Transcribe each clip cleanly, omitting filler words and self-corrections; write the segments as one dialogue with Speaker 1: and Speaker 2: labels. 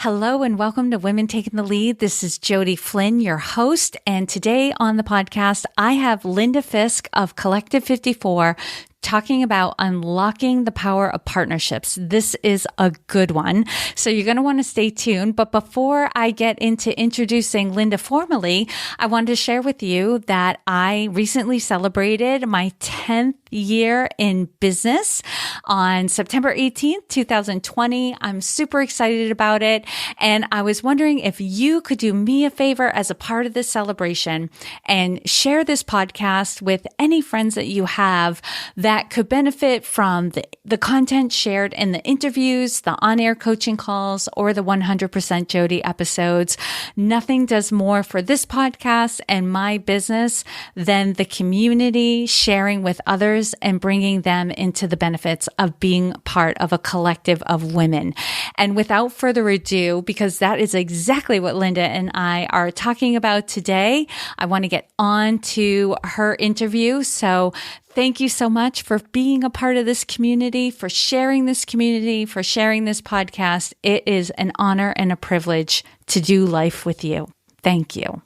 Speaker 1: Hello and welcome to Women Taking the Lead. This is Jody Flynn, your host. And today on the podcast, I have Linda Fisk of Collective 54 talking about unlocking the power of partnerships. This is a good one. So you're going to want to stay tuned. But before I get into introducing Linda formally, I wanted to share with you that I recently celebrated my 10th year in business on September 18th, 2020. I'm super excited about it. And I was wondering if you could do me a favor as a part of this celebration and share this podcast with any friends that you have that could benefit from the content shared in the interviews, the on-air coaching calls, or the 100% Jody episodes. Nothing does more for this podcast and my business than the community sharing with others and bringing them into the benefits of being part of a collective of women. And without further ado, because that is exactly what Linda and I are talking about today, I want to get on to her interview. So thank you so much for being a part of this community, for sharing this community, for sharing this podcast. It is an honor and a privilege to do life with you. Thank you.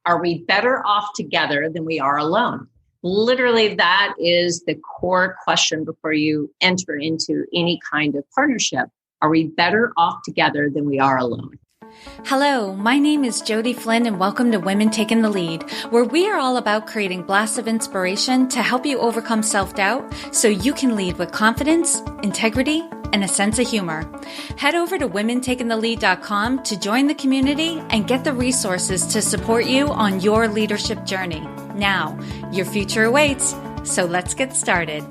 Speaker 2: Are we better off together than we are alone? Literally, that is the core question before you enter into any kind of partnership. Are we better off together than we are alone?
Speaker 1: Hello, my name is Jody Flynn and welcome to Women Taking the Lead, where we are all about creating blasts of inspiration to help you overcome self-doubt so you can lead with confidence, integrity, and a sense of humor. Head over to womentakingthelead.com to join the community and get the resources to support you on your leadership journey. Now, your future awaits, so let's get started.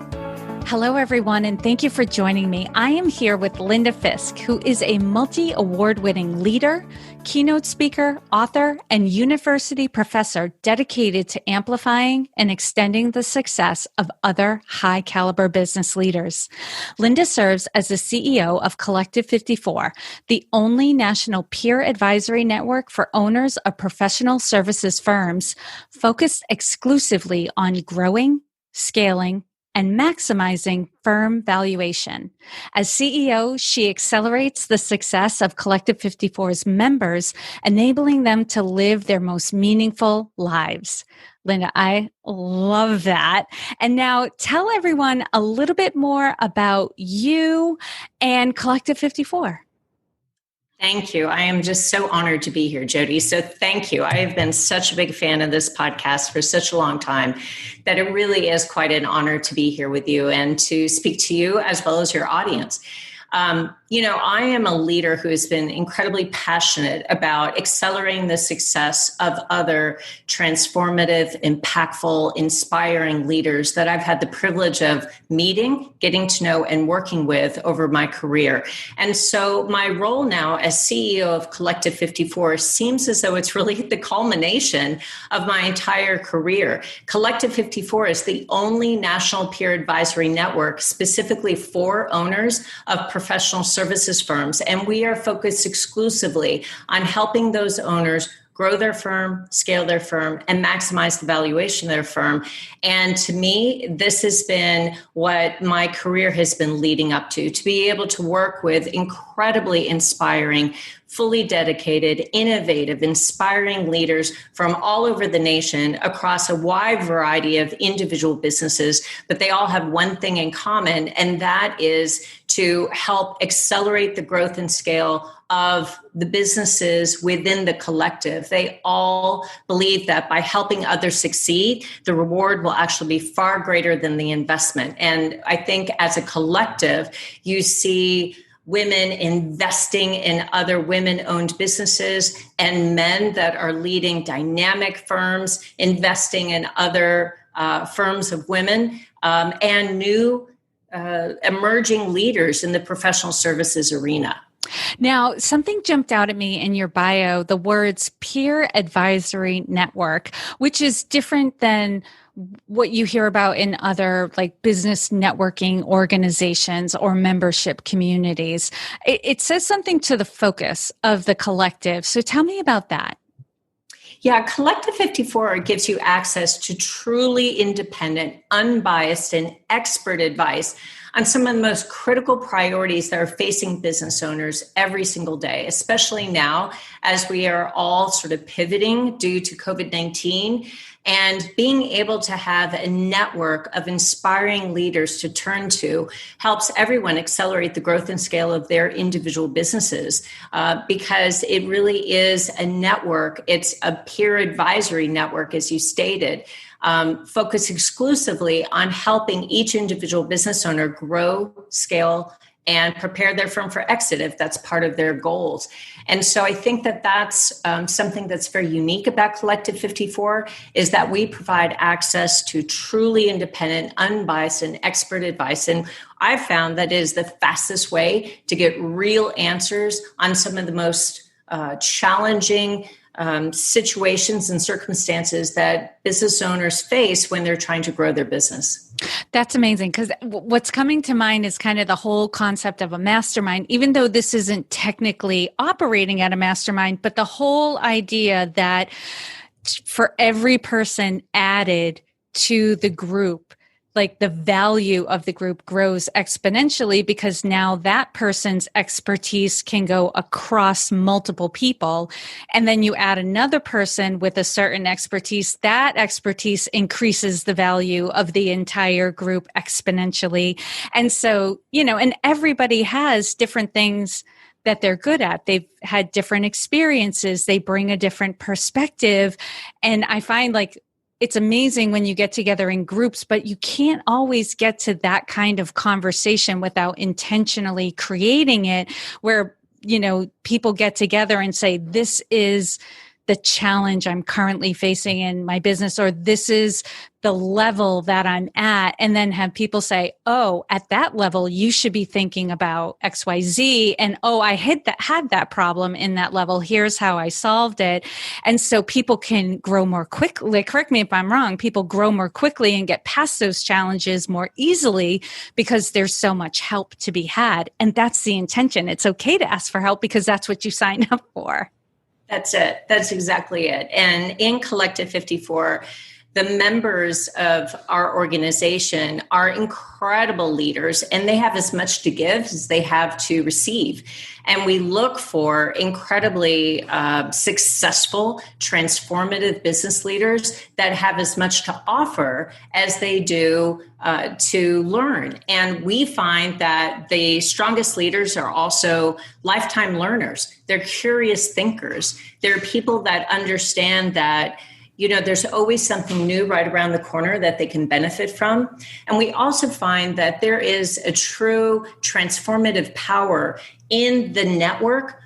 Speaker 1: Hello, everyone, and thank you for joining me. I am here with Linda Fisk, who is a multi-award-winning leader, keynote speaker, author, and university professor dedicated to amplifying and extending the success of other high-caliber business leaders. Linda serves as the CEO of Collective 54, the only national peer advisory network for owners of professional services firms focused exclusively on growing, scaling, and maximizing firm valuation. As CEO, she accelerates the success of Collective 54's members, enabling them to live their most meaningful lives. Linda, I love that. And now tell everyone a little bit more about you and Collective 54.
Speaker 2: Thank you. I am just so honored to be here, Jody. So thank you. I have been such a big fan of this podcast for such a long time that it really is quite an honor to be here with you and to speak to you as well as your audience. I am a leader who has been incredibly passionate about accelerating the success of other transformative, impactful, inspiring leaders that I've had the privilege of meeting, getting to know, and working with over my career. And so my role now as CEO of Collective 54 seems as though it's really the culmination of my entire career. Collective 54 is the only national peer advisory network specifically for owners of professional services firms, and we are focused exclusively on helping those owners grow their firm, scale their firm, and maximize the valuation of their firm. And to me, this has been what my career has been leading up to be able to work with incredibly inspiring, fully dedicated, innovative, inspiring leaders from all over the nation across a wide variety of individual businesses. But they all have one thing in common, and that is to help accelerate the growth and scale of the businesses within the collective. They all believe that by helping others succeed, the reward will actually be far greater than the investment. And I think as a collective, you see women investing in other women-owned businesses and men that are leading dynamic firms, investing in other firms of women, and new emerging leaders in the professional services arena.
Speaker 1: Now, something jumped out at me in your bio, the words peer advisory network, which is different than what you hear about in other like business networking organizations or membership communities. It says something to the focus of the collective. So tell me about that.
Speaker 2: Yeah, Collective 54 gives you access to truly independent, unbiased, and expert advice on some of the most critical priorities that are facing business owners every single day, especially now as we are all sort of pivoting due to COVID-19. And being able to have a network of inspiring leaders to turn to helps everyone accelerate the growth and scale of their individual businesses, because it really is a network. It's a peer advisory network, as you stated, focused exclusively on helping each individual business owner grow, scale, and prepare their firm for exit if that's part of their goals. And so I think that that's something that's very unique about Collective 54, is that we provide access to truly independent, unbiased, and expert advice. And I've found that is the fastest way to get real answers on some of the most challenging situations and circumstances that business owners face when they're trying to grow their business.
Speaker 1: That's amazing, because what's coming to mind is kind of the whole concept of a mastermind, even though this isn't technically operating at a mastermind, but the whole idea that for every person added to the group, like the value of the group grows exponentially, because now that person's expertise can go across multiple people. And then you add another person with a certain expertise, that expertise increases the value of the entire group exponentially. And so, and everybody has different things that they're good at. They've had different experiences. They bring a different perspective. And I find it's amazing when you get together in groups, but you can't always get to that kind of conversation without intentionally creating it where, people get together and say, this is the challenge I'm currently facing in my business, or this is the level that I'm at. And then have people say, oh, at that level, you should be thinking about XYZ. And oh, I had that problem in that level. Here's how I solved it. And so people can grow more quickly. Correct me if I'm wrong. People grow more quickly and get past those challenges more easily because there's so much help to be had. And that's the intention. It's okay to ask for help because that's what you signed up for.
Speaker 2: That's it. That's exactly it. And in Collective 54, the members of our organization are incredible leaders, and they have as much to give as they have to receive. And we look for incredibly successful, transformative business leaders that have as much to offer as they do to learn. And we find that the strongest leaders are also lifetime learners. They're curious thinkers. They're people that understand that there's always something new right around the corner that they can benefit from. And we also find that there is a true transformative power in the network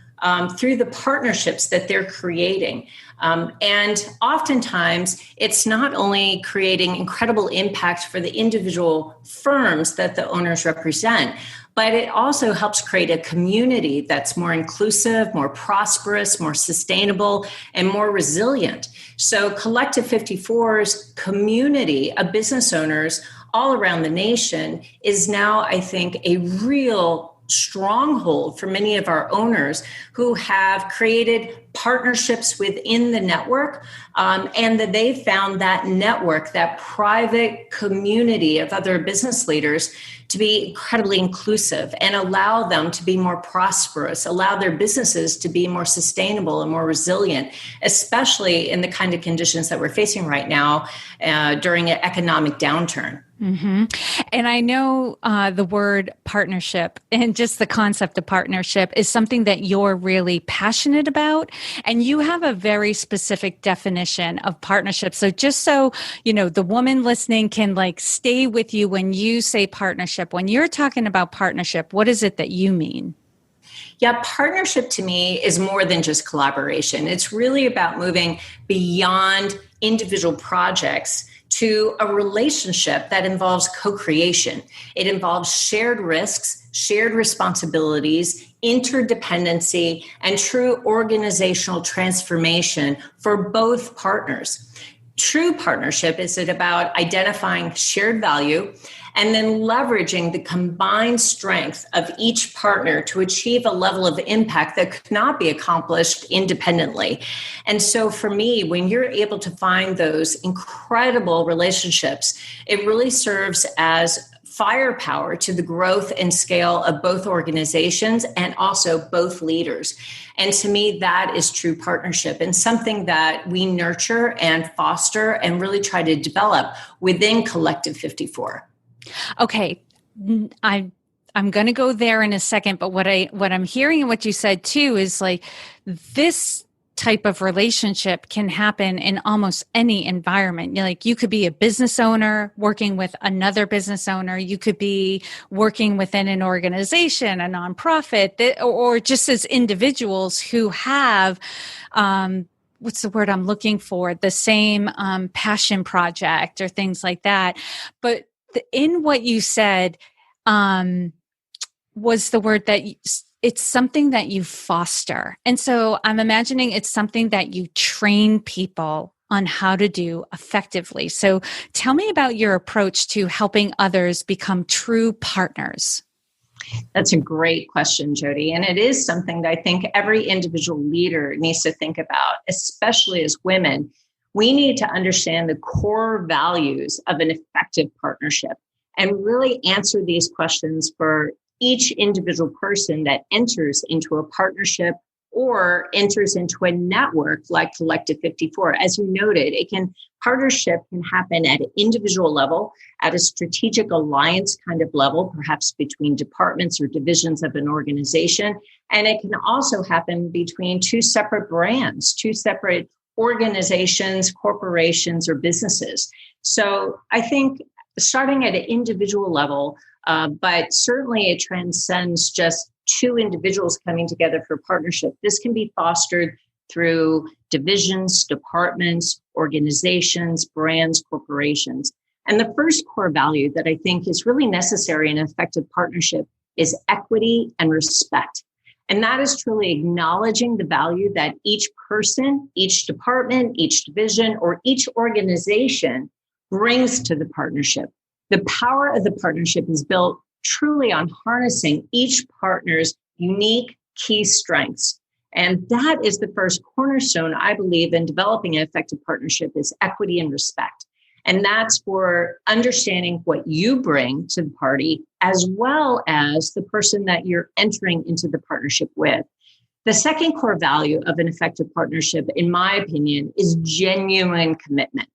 Speaker 2: through the partnerships that they're creating. And oftentimes, it's not only creating incredible impact for the individual firms that the owners represent, but it also helps create a community that's more inclusive, more prosperous, more sustainable, and more resilient. So Collective 54's community of business owners all around the nation is now, I think, a real stronghold for many of our owners who have created partnerships within the network, and that they've found that network, that private community of other business leaders, to be incredibly inclusive and allow them to be more prosperous, allow their businesses to be more sustainable and more resilient, especially in the kind of conditions that we're facing right now during an economic downturn.
Speaker 1: Mm-hmm. And I know the word partnership and just the concept of partnership is something that you're really passionate about. And you have a very specific definition of partnership. So just so, the woman listening can stay with you when you say partnership, when you're talking about partnership, what is it that you mean?
Speaker 2: Yeah, partnership to me is more than just collaboration. It's really about moving beyond individual projects to a relationship that involves co-creation. It involves shared risks, shared responsibilities, interdependency, and true organizational transformation for both partners. True partnership is about identifying shared value and then leveraging the combined strength of each partner to achieve a level of impact that could not be accomplished independently. And so for me, when you're able to find those incredible relationships, it really serves as firepower to the growth and scale of both organizations and also both leaders. And to me, that is true partnership and something that we nurture and foster and really try to develop within Collective 54.
Speaker 1: Okay. I'm going to go there in a second, but what I'm hearing and what you said too is like this type of relationship can happen in almost any environment. Like you could be a business owner working with another business owner. You could be working within an organization, a nonprofit, or just as individuals who have, what's the word I'm looking for? The same passion project or things like that. But in what you said, was the word that it's something that you foster. And so I'm imagining it's something that you train people on how to do effectively. So tell me about your approach to helping others become true partners.
Speaker 2: That's a great question, Jody. And it is something that I think every individual leader needs to think about, especially as women. We need to understand the core values of an effective partnership and really answer these questions for each individual person that enters into a partnership or enters into a network like Collective 54. As you noted, partnership can happen at an individual level, at a strategic alliance kind of level, perhaps between departments or divisions of an organization. And it can also happen between two separate brands, two separate organizations, corporations, or businesses. So I think starting at an individual level, but certainly it transcends just two individuals coming together for partnership. This can be fostered through divisions, departments, organizations, brands, corporations. And the first core value that I think is really necessary in an effective partnership is equity and respect. And that is truly acknowledging the value that each person, each department, each division, or each organization brings to the partnership. The power of the partnership is built truly on harnessing each partner's unique key strengths. And that is the first cornerstone, I believe, in developing an effective partnership is equity and respect. And that's for understanding what you bring to the party, as well as the person that you're entering into the partnership with. The second core value of an effective partnership, in my opinion, is genuine commitment.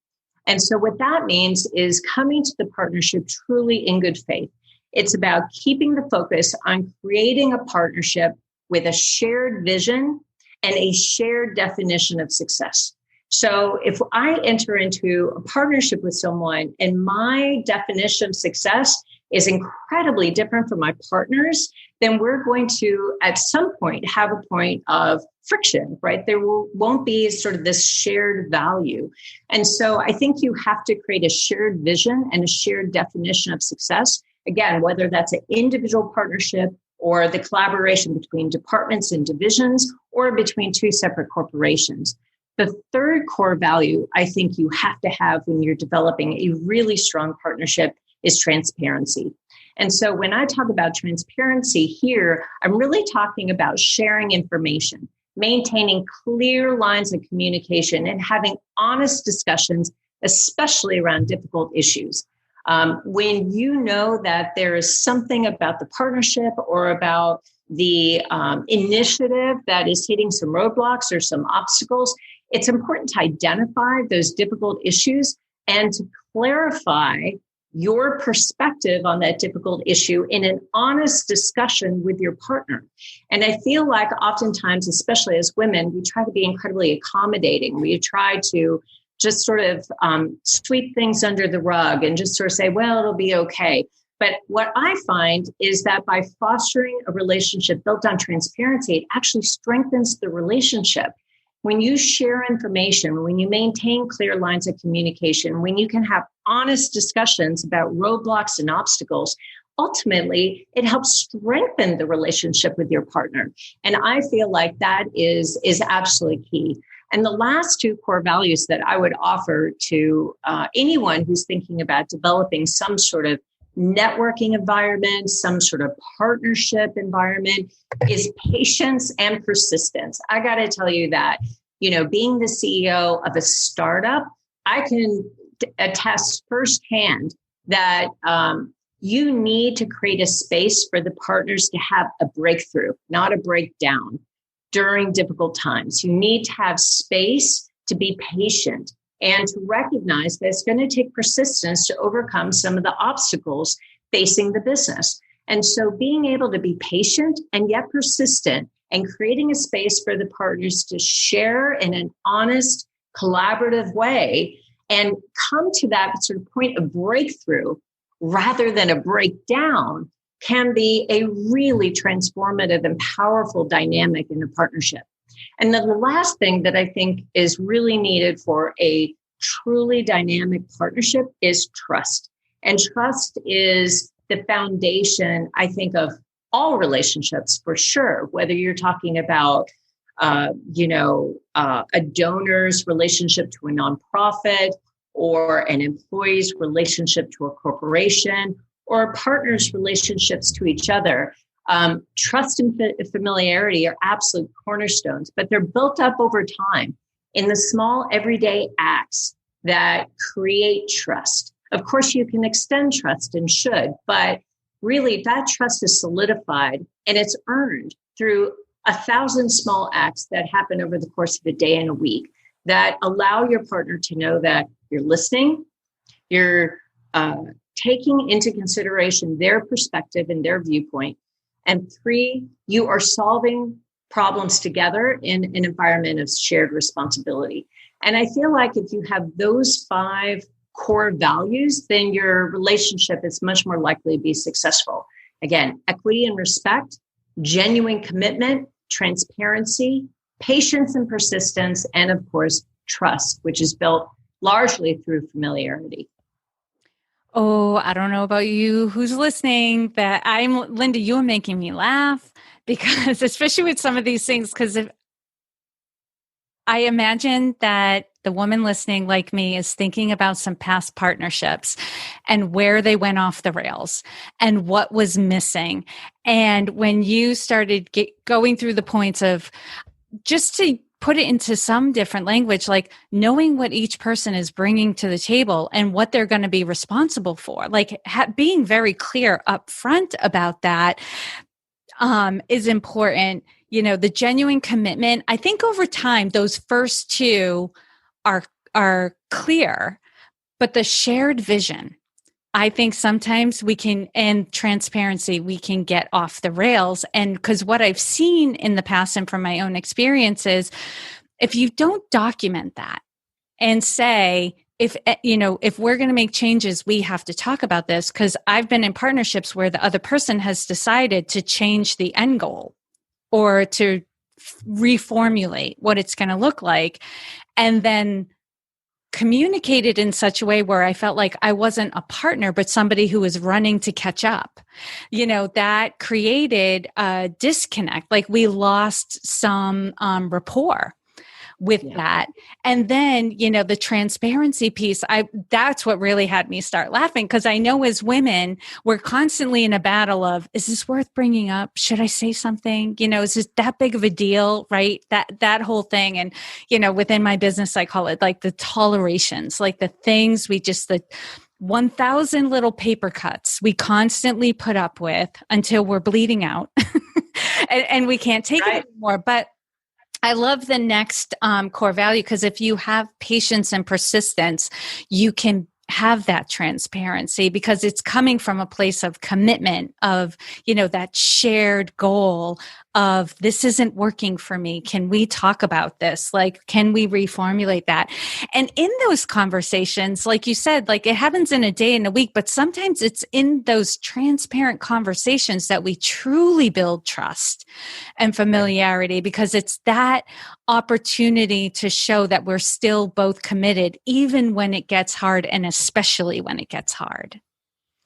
Speaker 2: And so what that means is coming to the partnership truly in good faith. It's about keeping the focus on creating a partnership with a shared vision and a shared definition of success. So if I enter into a partnership with someone and my definition of success is incredibly different from my partner's, then we're going to, at some point, have a point of friction, right? There won't be sort of this shared value. And so I think you have to create a shared vision and a shared definition of success. Again, whether that's an individual partnership or the collaboration between departments and divisions or between two separate corporations. The third core value I think you have to have when you're developing a really strong partnership is transparency. And so when I talk about transparency here, I'm really talking about sharing information, maintaining clear lines of communication, and having honest discussions, especially around difficult issues. When you know that there is something about the partnership or about the initiative that is hitting some roadblocks or some obstacles, it's important to identify those difficult issues and to clarify your perspective on that difficult issue in an honest discussion with your partner. And I feel like oftentimes, especially as women, we try to be incredibly accommodating. We try to just sort of sweep things under the rug and just sort of say, well, it'll be okay. But what I find is that by fostering a relationship built on transparency, it actually strengthens the relationship. When you share information, when you maintain clear lines of communication, when you can have honest discussions about roadblocks and obstacles, ultimately, it helps strengthen the relationship with your partner. And I feel like that is absolutely key. And the last two core values that I would offer to anyone who's thinking about developing some sort of networking environment, some sort of partnership environment is patience and persistence. I got to tell you that, being the CEO of a startup, I can attest firsthand that you need to create a space for the partners to have a breakthrough, not a breakdown during difficult times. You need to have space to be patient and to recognize that it's going to take persistence to overcome some of the obstacles facing the business. And so being able to be patient and yet persistent and creating a space for the partners to share in an honest, collaborative way and come to that sort of point of breakthrough rather than a breakdown can be a really transformative and powerful dynamic in a partnership. And then the last thing that I think is really needed for a truly dynamic partnership is trust. And trust is the foundation, I think, of all relationships for sure, whether you're talking about, a donor's relationship to a nonprofit or an employee's relationship to a corporation or a partner's relationships to each other. Trust and familiarity are absolute cornerstones, but they're built up over time in the small everyday acts that create trust. Of course, you can extend trust and should, but really that trust is solidified and it's earned through 1,000 small acts that happen over the course of a day and a week that allow your partner to know that you're listening, you're taking into consideration their perspective and their viewpoint. And 3, you are solving problems together in an environment of shared responsibility. And I feel like if you have those 5 core values, then your relationship is much more likely to be successful. Again, equity and respect, genuine commitment, transparency, patience and persistence, and of course, trust, which is built largely through familiarity.
Speaker 1: Oh, I don't know about you who's listening, that Linda, you are making me laugh because especially with some of these things, because I imagine that the woman listening like me is thinking about some past partnerships and where they went off the rails and what was missing. And when you started going through the points of, just to put it into some different language, like knowing what each person is bringing to the table and what they're going to be responsible for, like being very clear up front about that is important. The genuine commitment, I think over time, those first 2 are clear, but the shared vision, I think sometimes we can, and transparency, we can get off the rails. And because what I've seen in the past and from my own experiences, if you don't document that and say, if we're going to make changes, we have to talk about this, because I've been in partnerships where the other person has decided to change the end goal or to reformulate what it's going to look like, and then communicated in such a way where I felt like I wasn't a partner, but somebody who was running to catch up. That created a disconnect. Like we lost some rapport with that. And then, the transparency piece, that's what really had me start laughing, because I know as women, we're constantly in a battle of, is this worth bringing up? Should I say something? Is this that big of a deal? Right? That whole thing. And, within my business, I call it like the tolerations, like the things the 1,000 little paper cuts we constantly put up with until we're bleeding out and we can't take it anymore. But I love the next core value, because if you have patience and persistence, you can have that transparency, because it's coming from a place of commitment, of, that shared goal of, this isn't working for me. Can we talk about this? Like, can we reformulate that? And in those conversations, like you said, like it happens in a day and a week, but sometimes it's in those transparent conversations that we truly build trust and familiarity, because it's that opportunity to show that we're still both committed, even when it gets hard, and especially when it gets hard.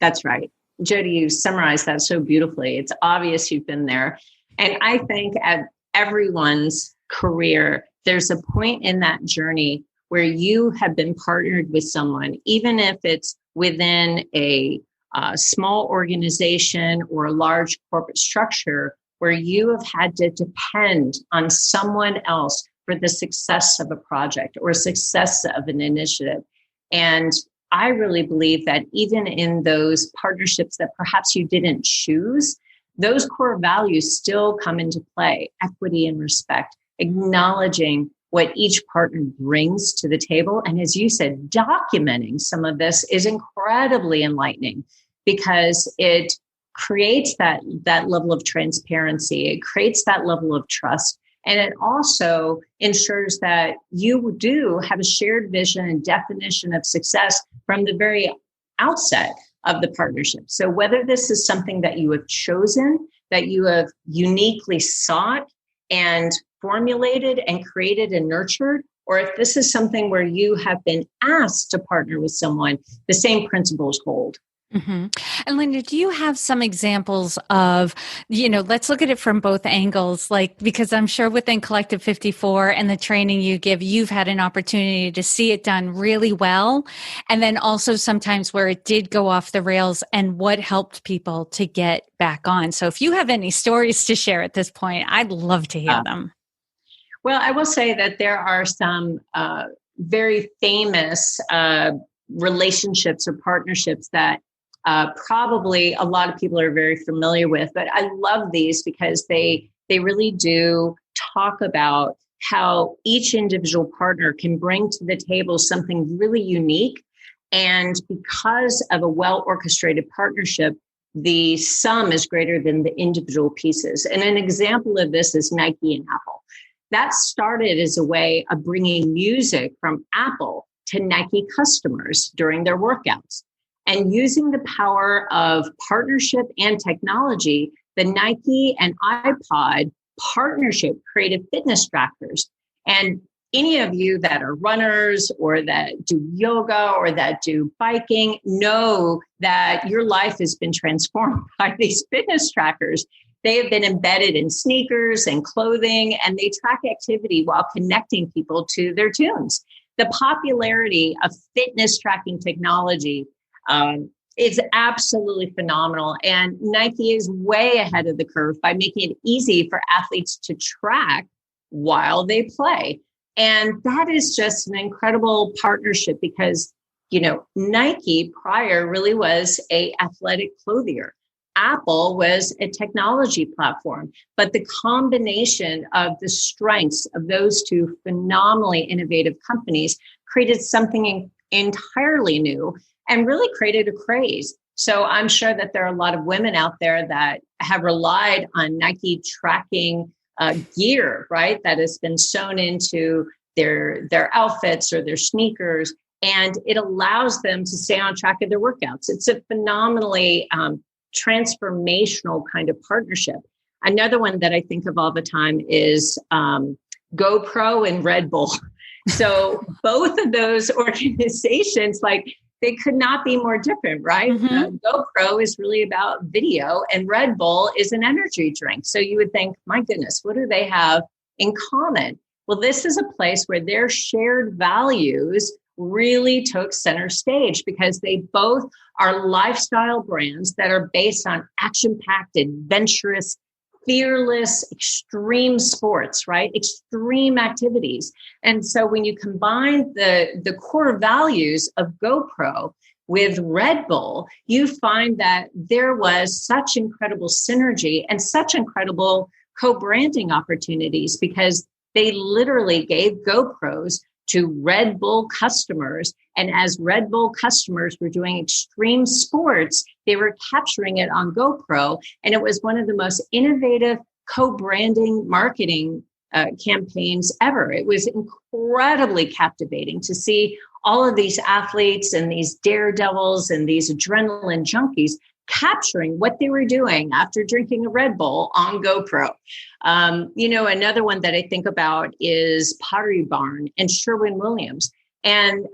Speaker 2: That's right. Jody, you summarized that so beautifully. It's obvious you've been there. And I think at everyone's career, there's a point in that journey where you have been partnered with someone, even if it's within a small organization or a large corporate structure, where you have had to depend on someone else for the success of a project or success of an initiative. And I really believe that even in those partnerships that perhaps you didn't choose, those core values still come into play: equity and respect, acknowledging what each partner brings to the table. And as you said, documenting some of this is incredibly enlightening because it creates that level of transparency. It creates that level of trust. And it also ensures that you do have a shared vision and definition of success from the very outset of the partnership. So whether this is something that you have chosen, that you have uniquely sought and formulated and created and nurtured, or if this is something where you have been asked to partner with someone, the same principles hold.
Speaker 1: Mm-hmm. And Linda, do you have some examples of, let's look at it from both angles, because I'm sure within Collective 54 and the training you give, you've had an opportunity to see it done really well. And then also sometimes where it did go off the rails and what helped people to get back on. So if you have any stories to share at this point, I'd love to hear them.
Speaker 2: Well, I will say that there are some very famous relationships or partnerships that probably a lot of people are very familiar with, but I love these because they really do talk about how each individual partner can bring to the table something really unique. And because of a well-orchestrated partnership, the sum is greater than the individual pieces. And an example of this is Nike and Apple. That started as a way of bringing music from Apple to Nike customers during their workouts. And using the power of partnership and technology, the Nike and iPod partnership created fitness trackers. And any of you that are runners or that do yoga or that do biking know that your life has been transformed by these fitness trackers. They have been embedded in sneakers and clothing, and they track activity while connecting people to their tunes. The popularity of fitness tracking technology is absolutely phenomenal. And Nike is way ahead of the curve by making it easy for athletes to track while they play. And that is just an incredible partnership because, Nike prior really was an athletic clothier. Apple was a technology platform, but the combination of the strengths of those two phenomenally innovative companies created something entirely new and really created a craze. So I'm sure that there are a lot of women out there that have relied on Nike tracking gear, right? That has been sewn into their outfits or their sneakers, and it allows them to stay on track of their workouts. It's a phenomenally transformational kind of partnership. Another one that I think of all the time is GoPro and Red Bull. So both of those organizations, they could not be more different, right?
Speaker 1: Mm-hmm.
Speaker 2: GoPro is really about video and Red Bull is an energy drink. So you would think, my goodness, what do they have in common? Well, this is a place where their shared values really took center stage because they both are lifestyle brands that are based on action-packed, adventurous, fearless, extreme sports, right? Extreme activities. And so when you combine the core values of GoPro with Red Bull, you find that there was such incredible synergy and such incredible co-branding opportunities because they literally gave GoPros to Red Bull customers. And as Red Bull customers were doing extreme sports, they were capturing it on GoPro. And it was one of the most innovative co-branding marketing campaigns ever. It was incredibly captivating to see all of these athletes and these daredevils and these adrenaline junkies capturing what they were doing after drinking a Red Bull on GoPro. Another one that I think about is Pottery Barn and Sherwin-Williams. And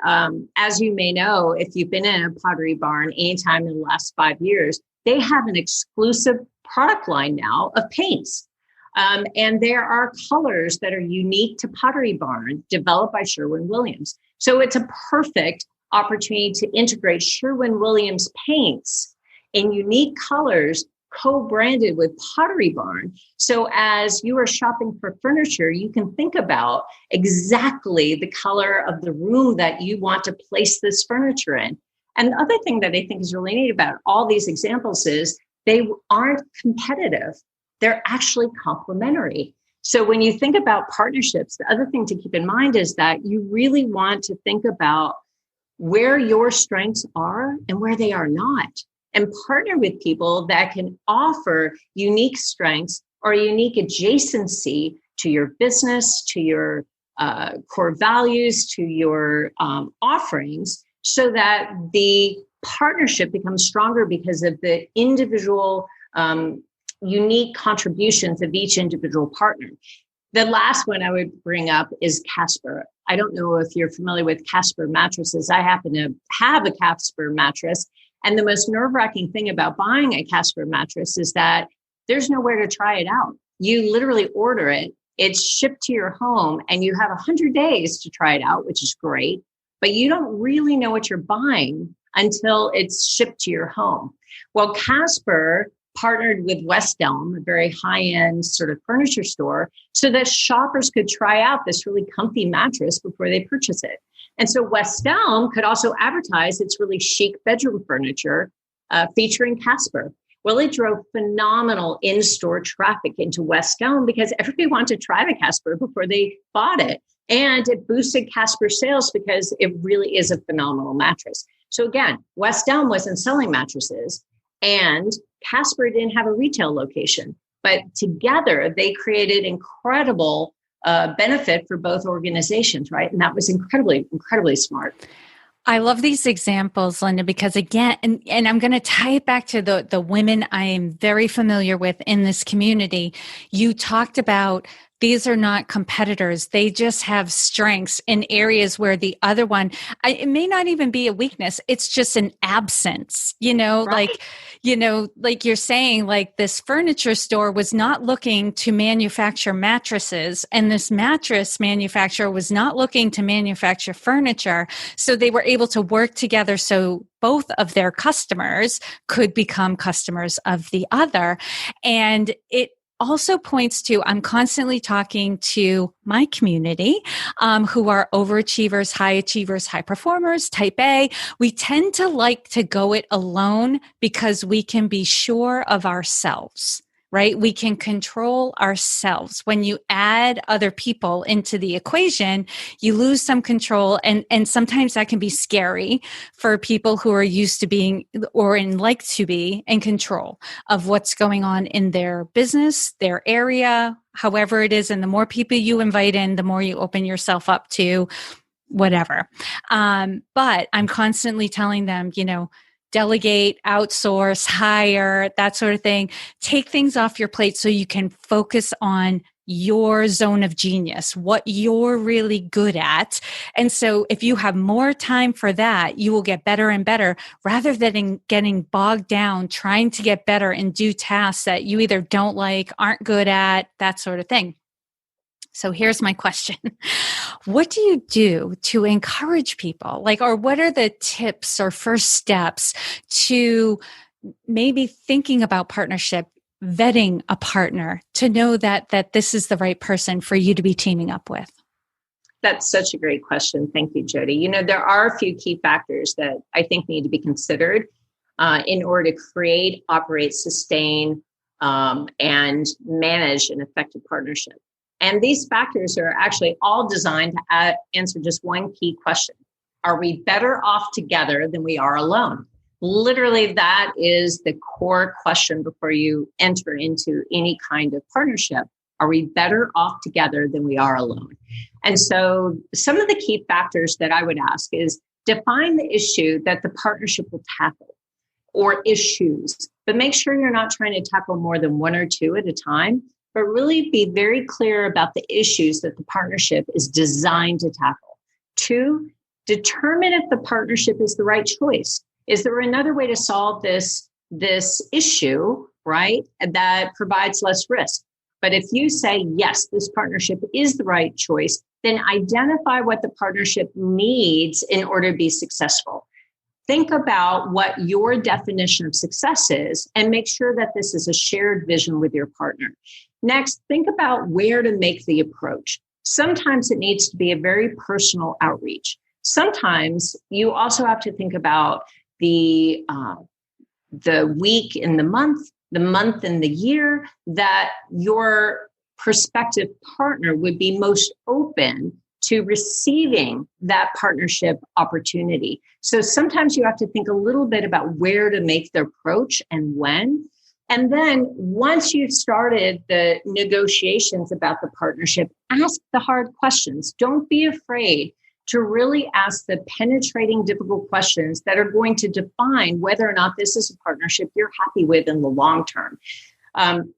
Speaker 2: as you may know, if you've been in a Pottery Barn anytime in the last 5 years, they have an exclusive product line now of paints. And there are colors that are unique to Pottery Barn developed by Sherwin-Williams. So it's a perfect opportunity to integrate Sherwin-Williams paints in unique colors co-branded with Pottery Barn. So as you are shopping for furniture, you can think about exactly the color of the room that you want to place this furniture in. And the other thing that I think is really neat about all these examples is they aren't competitive. They're actually complementary. So when you think about partnerships, the other thing to keep in mind is that you really want to think about where your strengths are and where they are not, and partner with people that can offer unique strengths or a unique adjacency to your business, to your core values, to your offerings, so that the partnership becomes stronger because of the individual unique contributions of each individual partner. The last one I would bring up is Casper. I don't know if you're familiar with Casper mattresses. I happen to have a Casper mattress. And the most nerve-wracking thing about buying a Casper mattress is that there's nowhere to try it out. You literally order it, it's shipped to your home, and you have 100 days to try it out, which is great. But you don't really know what you're buying until it's shipped to your home. Well, Casper partnered with West Elm, a very high-end sort of furniture store, so that shoppers could try out this really comfy mattress before they purchase it. And so West Elm could also advertise its really chic bedroom furniture featuring Casper. Well, it drove phenomenal in-store traffic into West Elm because everybody wanted to try the Casper before they bought it. And it boosted Casper sales because it really is a phenomenal mattress. So again, West Elm wasn't selling mattresses, and Casper didn't have a retail location, but together they created incredible benefit for both organizations, right? And that was incredibly, incredibly smart.
Speaker 1: I love these examples, Linda, because again, and I'm going to tie it back to the women I am very familiar with in this community. You talked about these are not competitors. They just have strengths in areas where the other one, it may not even be a weakness. It's just an absence, right. like you're saying, like this furniture store was not looking to manufacture mattresses, and this mattress manufacturer was not looking to manufacture furniture. So they were able to work together so both of their customers could become customers of the other. And it also points to, I'm constantly talking to my community who are overachievers, high achievers, high performers, type A. We tend to like to go it alone because we can be sure of ourselves, right? We can control ourselves. When you add other people into the equation, you lose some control. And sometimes that can be scary for people who are used to being or like to be in control of what's going on in their business, their area, however it is. And the more people you invite in, the more you open yourself up to whatever. But I'm constantly telling them, delegate, outsource, hire, that sort of thing. Take things off your plate so you can focus on your zone of genius, what you're really good at. And so if you have more time for that, you will get better and better rather than getting bogged down trying to get better and do tasks that you either don't like, aren't good at, that sort of thing. So here's my question. What do you do to encourage people? Or what are the tips or first steps to maybe thinking about partnership, vetting a partner to know that this is the right person for you to be teaming up with?
Speaker 2: That's such a great question. Thank you, Jody. There are a few key factors that I think need to be considered in order to create, operate, sustain, and manage an effective partnership. And these factors are actually all designed to answer just one key question. Are we better off together than we are alone? Literally, that is the core question before you enter into any kind of partnership. Are we better off together than we are alone? And so some of the key factors that I would ask is define the issue that the partnership will tackle, or issues, but make sure you're not trying to tackle more than one or two at a time, but really be very clear about the issues that the partnership is designed to tackle. 2, determine if the partnership is the right choice. Is there another way to solve this issue, right, that provides less risk? But if you say, yes, this partnership is the right choice, then identify what the partnership needs in order to be successful. think about what your definition of success is and make sure that this is a shared vision with your partner. Next, think about where to make the approach. Sometimes it needs to be a very personal outreach. Sometimes you also have to think about the week in the month in the year that your prospective partner would be most open to receiving that partnership opportunity. So sometimes you have to think a little bit about where to make the approach and when. And then once you've started the negotiations about the partnership, ask the hard questions. Don't be afraid to really ask the penetrating, difficult questions that are going to define whether or not this is a partnership you're happy with in the long term.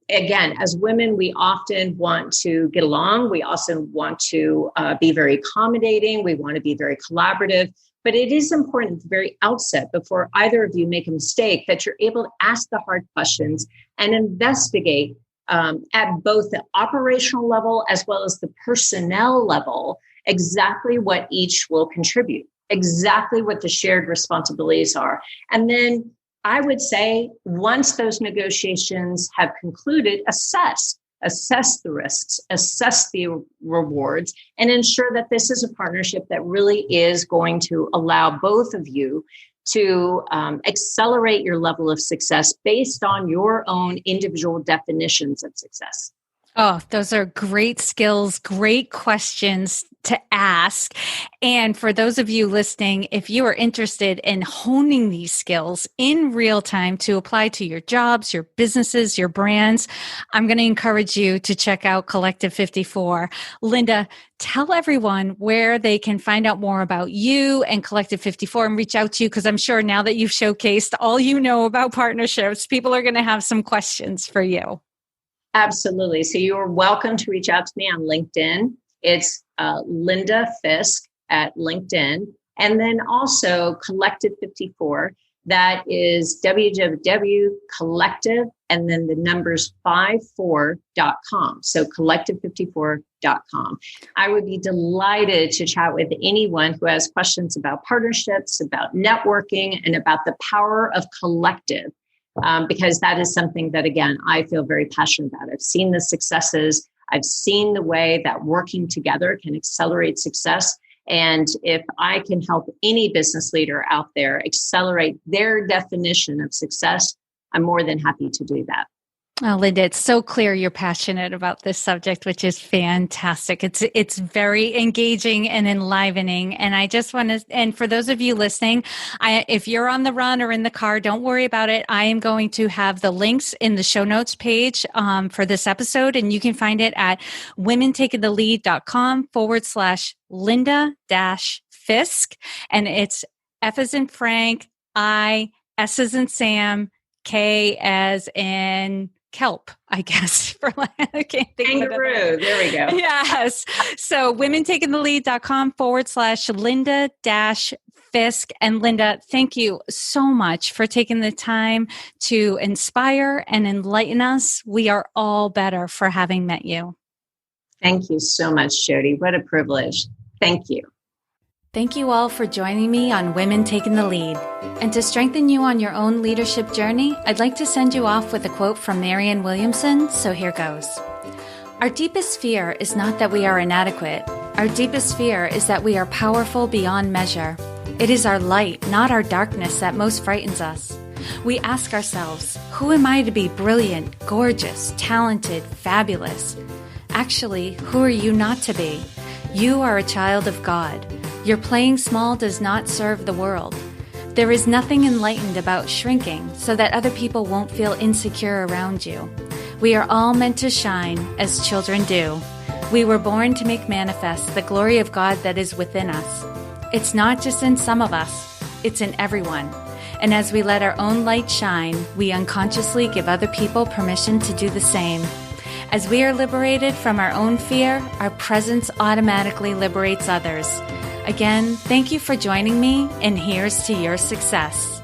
Speaker 2: Again, as women, we often want to get along. We also want to be very accommodating. We want to be very collaborative. But it is important at the very outset, before either of you make a mistake, that you're able to ask the hard questions and investigate at both the operational level as well as the personnel level exactly what each will contribute, exactly what the shared responsibilities are. And then I would say once those negotiations have concluded, assess the risks, assess the rewards, and ensure that this is a partnership that really is going to allow both of you to accelerate your level of success based on your own individual definitions of success.
Speaker 1: Oh, those are great skills, great questions to ask. And for those of you listening, if you are interested in honing these skills in real time to apply to your jobs, your businesses, your brands, I'm going to encourage you to check out Collective 54. Linda, tell everyone where they can find out more about you and Collective 54 and reach out to you, because I'm sure now that you've showcased all you know about partnerships, people are going to have some questions for you.
Speaker 2: Absolutely. So you're welcome to reach out to me on LinkedIn. It's Linda Fisk at LinkedIn. And then also Collective 54. That is www.collective and then the numbers 54.com. So collective54.com. I would be delighted to chat with anyone who has questions about partnerships, about networking, and about the power of collective. Because that is something that, again, I feel very passionate about. I've seen the successes. I've seen the way that working together can accelerate success. And if I can help any business leader out there accelerate their definition of success, I'm more than happy to do that.
Speaker 1: Oh, Linda, it's so clear you're passionate about this subject, which is fantastic. It's very engaging and enlivening. And I just want to, and for those of you listening, if you're on the run or in the car, don't worry about it. I am going to have the links in the show notes page for this episode, and you can find it at womentakingthelEad.com/Linda-Fisk. And it's F as in Frank, I, S as in Sam, K as in kelp, I guess. I can't think
Speaker 2: Kangaroo. There we go.
Speaker 1: Yes. So womentakingthelEad.com/Linda-Fisk. And Linda, thank you so much for taking the time to inspire and enlighten us. We are all better for having met you.
Speaker 2: Thank you so much, Jody. What a privilege. Thank you.
Speaker 1: Thank you all for joining me on Women Taking the Lead. And to strengthen you on your own leadership journey, I'd like to send you off with a quote from Marianne Williamson, so here goes. Our deepest fear is not that we are inadequate. Our deepest fear is that we are powerful beyond measure. It is our light, not our darkness, that most frightens us. We ask ourselves, who am I to be brilliant, gorgeous, talented, fabulous? Actually, who are you not to be? You are a child of God. Your playing small does not serve the world. There is nothing enlightened about shrinking so that other people won't feel insecure around you. We are all meant to shine as children do. We were born to make manifest the glory of God that is within us. It's not just in some of us, it's in everyone. And as we let our own light shine, we unconsciously give other people permission to do the same. As we are liberated from our own fear, our presence automatically liberates others. Again, thank you for joining me, and here's to your success.